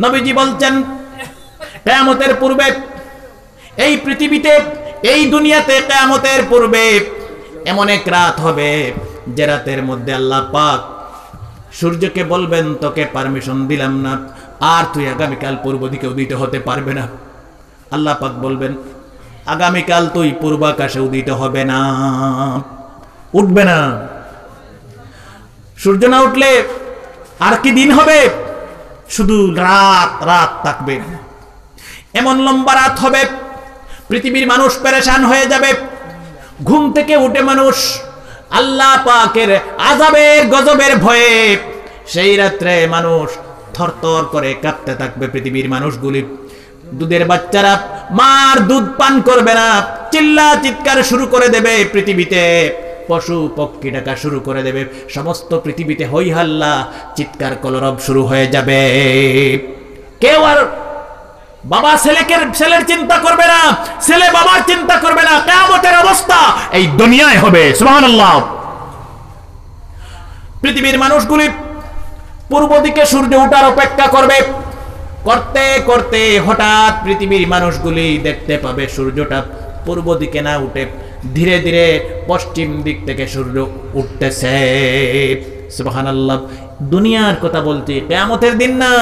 নবীজি বলছেন কিয়ামতের পূর্বে এই পৃথিবীতে, এই দুনিয়াতে কিয়ামতের পূর্বে এমন এক রাত হবে যে রাতের মধ্যে আল্লাহ পাক সূর্যকে বলবেন, তোকে পারমিশন দিলাম না, আর তুই আগামীকাল পূর্ব দিকে উদিত হতে পারবে না। আল্লাহ পাক বলবেন, আগামীকাল তুই পূর্বাকাশে উদিত হবে না, উঠবে না। সূর্য না উঠলে আর কি দিন হবে? শুধু রাত রাত থাকবে। এমন লম্বা রাত হবে, পৃথিবীর মানুষ পেরেশান হয়ে যাবে। ঘুম থেকে উঠে মানুষ আল্লাহ পাকের আযাবের গজবের ভয়ে সেই রাত্রে মানুষ থরথর করে কাঁপতে থাকবে। পৃথিবীর মানুষগুলি, দুধের বাচ্চারা মার দুধ পান করবে না, চিল্লা চিৎকার শুরু করে দেবে। পৃথিবীতে পশু পক্ষী ডাকা শুরু করে দেবে। সমস্ত পৃথিবীতে হই হাল্লা, চিৎকার কলরব শুরু হয়ে যাবে। কেউ আর বাবা ছেলের চিন্তা করবে না, ছেলে বাবার চিন্তা করবে না। কিয়ামতের অবস্থা এই দুনিয়ায় হবে। সুবহানাল্লাহ। পৃথিবীর মানুষগুলি পূর্ব দিকে সূর্য ওঠার অপেক্ষা করবে। করতে করতে হঠাৎ পৃথিবীর মানুষগুলি দেখতে পাবে সূর্যটা পূর্ব দিকে না উঠে ধীরে ধীরে পশ্চিম দিক থেকে সূর্য উঠতেছে। সুবহানাল্লাহ। দুনিয়ার কথা বলছি, কিয়ামতের দিন না।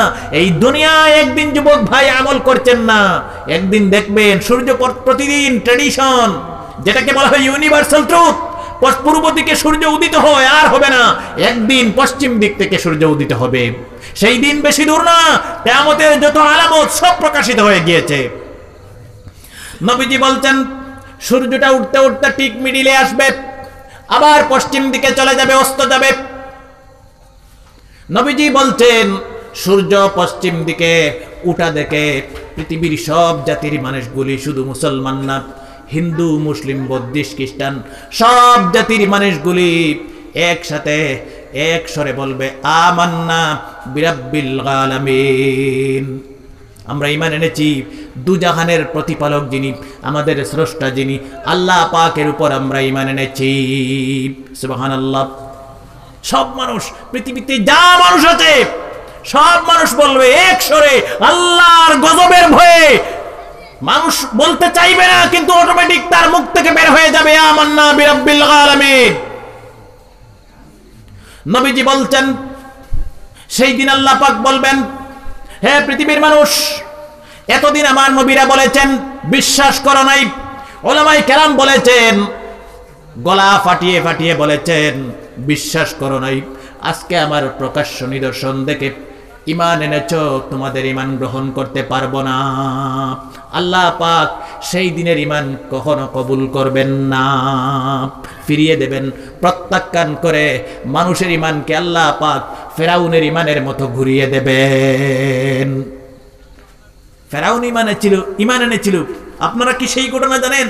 এই দুনিয়ায় একদিন যুবক ভাই আমল করছেন না, একদিন দেখবেন সূর্য প্রতিদিন ট্র্যাডিশন, যেটাকে বলা হয় ইউনিভার্সাল ট্রুথ, পূর্ব দিকে সূর্য উদিত হয়, আর হবে না। একদিন পশ্চিম দিক থেকে সূর্য উদিত হবে। সেই দিন বেশি দূর না, কিয়ামতের যত আলামত সব প্রকাশিত হয়ে গিয়েছে। নবীজি বলছেন সূর্যটা উঠতে উঠতে ঠিক মিডিলে আসবে, আবার পশ্চিম দিকে চলে যাবে, অস্ত যাবে। নবীজি বলছেন সূর্য পশ্চিম দিকে উঠা দেখে পৃথিবীর সব জাতির মানুষগুলি, শুধু মুসলমান না, হিন্দু মুসলিম বৌদ্ধিস্ট খ্রিস্টান সব জাতির মানুষগুলি একসাথে এক স্বরে বলবে, আমান্না বিরাব্বিল আলামিন। আমরা ঈমান এনেছি দুজাহানের প্রতিপালক যিনি, আমাদের স্রষ্টা যিনি, আল্লাহ পাকের উপর আমরা ঈমান এনেছি। সুবহানাল্লাহ। সব মানুষ, পৃথিবীতে যা মানুষ আছে সব মানুষ বলবে এক স্বরে, আল্লাহর গজবের ভয়ে। মানুষ বলতে চাইবে না, কিন্তু অটোমেটিক তার মুখ থেকে বের হয়ে যাবে, আমান্না বিরাব্বিল আলামিন। নবীজি বলছেন সেই দিন আল্লাহ পাক বলবেন, হে পৃথিবীর মানুষ, এতদিন আমার নবীরা বলেছেন বিশ্বাস করো নাই, উলামায়ে কেরাম বলেছেন, গলা ফাটিয়ে ফাটিয়ে বলেছেন বিশ্বাস করো নাই। আজকে আমার প্রকাশ্য নিদর্শন দেখে ঈমান এনেছো, তোমাদের ঈমান গ্রহণ করতে পারবো না। আল্লাহ পাক সেই দিনের ঈমান কখনো কবুল করবেন না, ফিরিয়ে দেবেন, প্রত্যাখ্যান করে মানুষের ঈমানকে আল্লাহ পাক ফেরাউনের ঈমানের মতো ঘুরিয়ে দেবেন। ফেরাউন ঈমান এনেছিল। আপনারা কি সেই ঘটনা জানেন?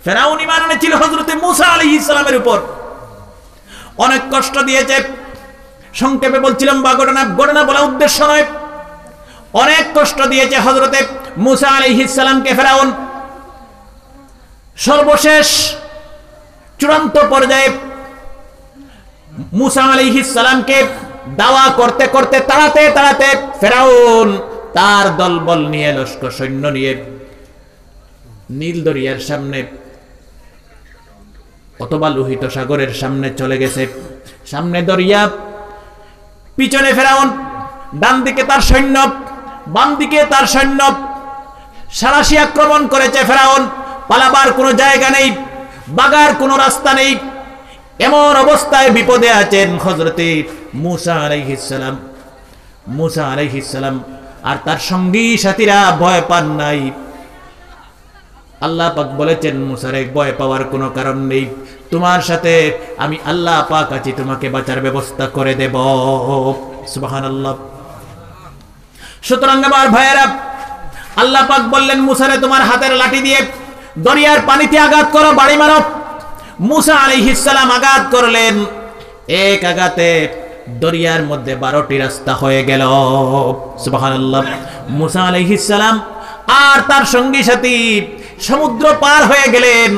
ফেরাউন ঈমান এনেছিল হযরতে মূসা আলাইহিস সালামের উপর। অনেক কষ্ট দিয়েছে। সংক্ষেপে বলছিলাম বা ঘটনা বলা উদ্দেশ্য নয়। অনেক কষ্ট দিয়েছে হযরতে মূসা আলাইহিস সালামকে ফেরাউন। সর্বশেষ চূড়ান্ত পর্যায়ে মূসা আলাইহিস সালামকে দাওয়া করতে করতে তাড়াতে ফেরাউন তার দলবল নিয়ে, লস্কর সৈন্য নিয়ে নীল দরিয়ার সামনে অথবা লোহিত সাগরের সামনে চলে গেছে। সামনে দরিয়া, পিছনে ফেরাউন, ডান দিকে তার সৈন্য, বাম দিকে তার সৈন্য। সারাশি আক্রমণ করেছে ফেরাউন। পালাবার কোনো জায়গা নেই, বাগার কোনো রাস্তা নেই। এমন অবস্থায় বিপদে আছেন হযরতে মূসা আলাইহিস সালাম আর তার সঙ্গী সাথীরা ভয় পান নাই। আল্লাহ পাক বলেছেন, মূসারে ভয় পাওয়ার কোনো কারণ নেই, তোমার সাথে আমি আল্লাহ পাক আছি, তোমাকে বাঁচার ব্যবস্থা করে দেব। সুবহানাল্লাহ। সুতরাং আমার ভাইয়েরা, আল্লাহ পাক বললেন মূসারে তোমার হাতের লাঠি দিয়ে দরিয়ার পানিতে আঘাত করো, বাড়ি মারো। মূসা আলাইহিস সালাম আঘাত করলেন। এক আঘাতে দরিয়ার মধ্যে 12টি রাস্তা হয়ে গেল। সুবহানাল্লাহ। মূসা আলাইহিস সালাম আর তার সঙ্গী সাথী সমুদ্র পার হয়ে গেলেন।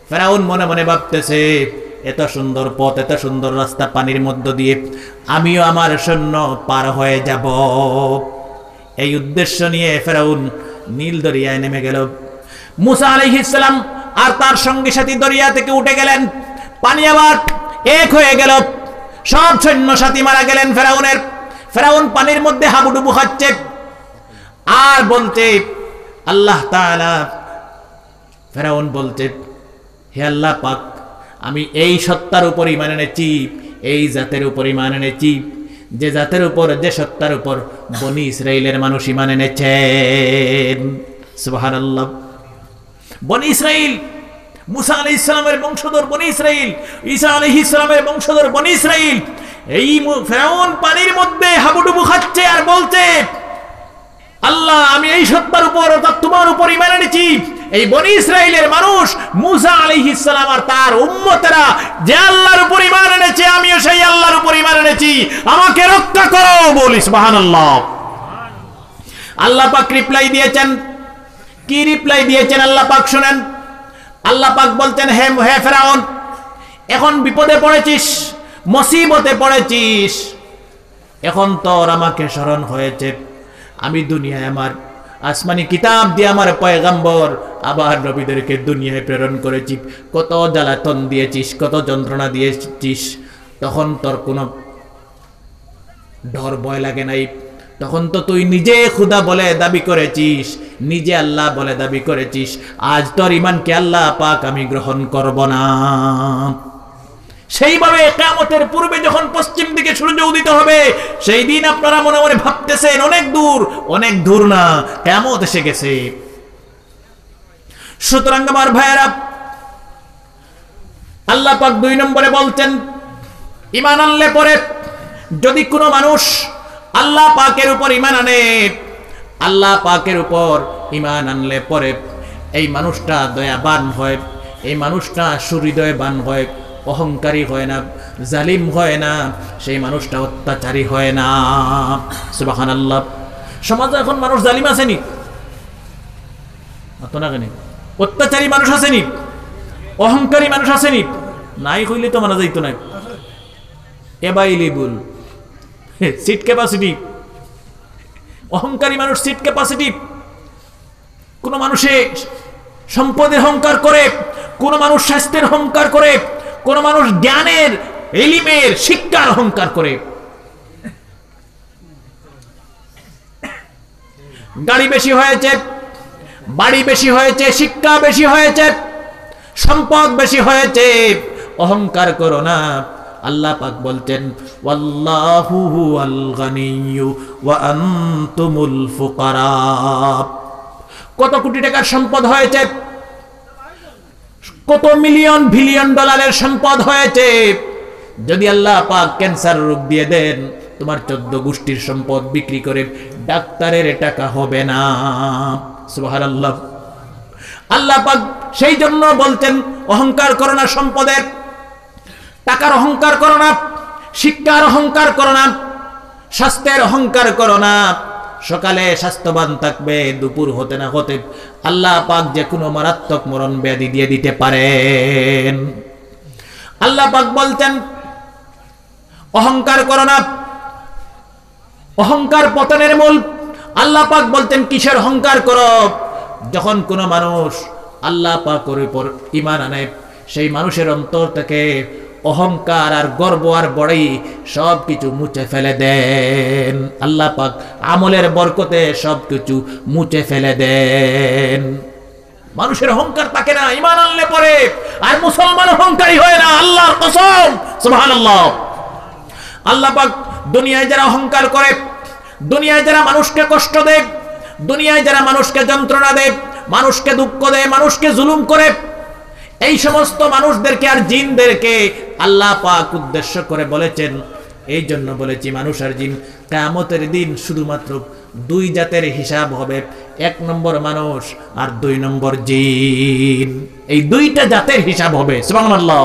ফেরাউন মনে মনে ভাবতেছে, এত সুন্দর পথ, এত সুন্দর রাস্তা পানির মধ্য দিয়ে আমিও আমার সৈন্য পার হয়ে যাব। এই উদ্দেশ্য নিয়ে ফেরাউন নীল দরিয়ায় নেমে গেল। মুসা আলাইহিস সালাম আর তার সঙ্গী সাথী দরিয়া থেকে উঠে গেলেন, পানি আবার এক হয়ে গেল, সব সৈন্য সাথী মারা গেলেন ফেরাউনের। ফেরাউন পানির মধ্যে হাবুডুবু খাচ্ছে আর বলতে আল্লাহ তাআলা, ফেরাউন বলতে, হে আল্লাহ পাক, আমি এই সত্তার উপর ঈমান এনেছি, এই জাতের উপর ঈমান এনেছি যে জাতের উপর, যে সত্তার উপর বনি ইসরাইলের মানুষ ঈমান এনেছেন। সুবহানাল্লাহ। বনি ইসরাইল, মুসা আলাইহিস সালামের বংশধর বনি ইসরাইল, ঈসা আলাইহিস সালামের বংশধর বনি ইসরাইল। এই ফেরাউন পানির মধ্যে হাবুডুবু খাচ্ছে আর বলছে, আল্লাহ, আমি এই সত্তার উপর অর্থাৎ তোমার উপর ঈমান এনেছি, এই বনি ইসরাইলের মানুষ মুসা আলাইহিস সালাম আর তার উম্মতেরা যে আল্লাহর উপর ঈমান এনেছে, আমিও সেই আল্লাহর উপর ঈমান এনেছি, আমাকে রক্ষা করো। বলি সুবহানাল্লাহ। আল্লাহ পাক রিপ্লাই দিয়েছেন। কি রিপ্লাই দিয়েছেন আল্লাহ পাক শুনেন। আল্লাহ পাক বলতেন, হে ফেরাউন, এখন বিপদে পড়েছিস, মুসিবতে পড়েছিস, এখন তোর আমাকে স্মরণ হয়েছে। আমি দুনিয়ায় আমার আসমানি কিতাব দিয়ে আমার পয়গম্বর আবার নবীদেরকে দুনিয়ায় প্রেরণ করেছি, কত জ্বালাতন দিয়েছিস, কত যন্ত্রণা দিয়েছিস, তখন তোর কোনো ডর ভয় লাগে নাই। তখন তো তুই নিজে খুদা বলে দাবি করেছিস, নিজে আল্লাহ বলে দাবি করেছিস। আজ তোর ঈমানকে আল্লাহ পাক আমি গ্রহণ করব না। সেইভাবে কিয়ামতের পূর্বে যখন পশ্চিম দিকে সূর্য উদিত হবে, সেই দিন আপনারা মনে মনে ভাবতেছেন অনেক দূর, অনেক দূর না, কিয়ামত এসে গেছে। সুতরাং আমার ভাইয়েরা, আল্লাহ পাক 2 নম্বরে বলতেন, ঈমান আনলে পরে যদি কোনো মানুষ আল্লাহ পাকের উপর ঈমান আনে, আল্লাহ পাকের উপর ঈমান আনলে পরে এই মানুষটা দয়াবান হয়, এই মানুষটা সুহৃদয়বান হয়, অহংকারী হয় না, জালিম হয় না, সেই মানুষটা অত্যাচারী হয় না। সুবহানাল্লাহ। সমাজে এখন মানুষ জালিম আসেনি, অত্যাচারী মানুষ আসেনি, অহংকারী মানুষ আসেনি, নাই হইলে তো মানা যাইতো না। এভাইলেবল সিট ক্যাপাসিটি, অহংকারী মানুষ সিট ক্যাপাসিটি। কোন মানুষে সম্পদের অহংকার করে, কোন মানুষ স্বাস্থ্যের অহংকার করে, কোন মানুষ জ্ঞানের, ইলমের, শিক্ষার অহংকার করে। গাড়ি বেশি হয়েছে, বাড়ি বেশি হয়েছে, শিক্ষা বেশি হয়েছে, সম্পদ বেশি হয়েছে, অহংকার করো না। আল্লাহ পাক বলতেন, ওয়াল্লাহু হুয়াল গানিয়্যু ওয়া আনতুমুল ফুকারা। কত কোটি টাকার সম্পদ হয়েছে, কত মিলিয়ন বিলিয়ন ডলারের সম্পদ হয়েছে, যদি আল্লাহ পাক ক্যান্সার রোগ দিয়ে দেন, তোমার 14 গোষ্ঠীর সম্পদ বিক্রি করে ডাক্তারের টাকা হবে না। সুবহানাল্লাহ। আল্লাহ পাক সেই জন্য বলতেন, অহংকার করো না, সম্পদের, টাকার অহংকার করো না, শিক্ষার অহংকার করো না, স্বাস্থ্যের অহংকার করো না। সকালে স্বাস্থ্যবান থাকবে, দুপুর হতে না হতে আল্লাহ পাক যে কোনো মারাত্মক মরণ ব্যাধি দিয়ে দিতে পারেন। আল্লাহ পাক বলতেন, অহংকার করো না, অহংকার পতনের মূল। আল্লাহ পাক বলতেন, কিসের অহংকার করো? যখন কোনো মানুষ আল্লাহ পাকের উপর ঈমান আনে, সেই মানুষের অন্তর থেকে অহংকার আর গর্ব আর বড়াই সব কিছু মুছে ফেলে দেন। আল্লাহ পাক আমলের বরকতে সব কিছু মুছে ফেলে দেন। মানুষের অহংকার থাকে না ঈমান আনলে পরে। আর মুসলমান অহংকারী হয় না, আল্লাহর কসম। সুবহানাল্লাহ। আল্লাহ পাক দুনিয়ায় যারা অহংকার করে, দুনিয়ায় যারা মানুষকে কষ্ট দেয়, দুনিয়ায় যারা মানুষকে যন্ত্রণা দেয়, মানুষকে দুঃখ দেয়, মানুষকে জুলুম করে, এই সমস্ত মানুষদেরকে আর জিনদেরকে আল্লাহ পাক উদ্দেশ্য করে বলেছেন, এই জন্য বলেছি মানুষ আর জিন কিয়ামতের দিন শুধুমাত্র 2 জাতের হিসাব হবে, 1 নম্বর মানুষ আর 2 নম্বর জিন। এই 2টা জাতের হিসাব হবে। সুবহানাল্লাহ।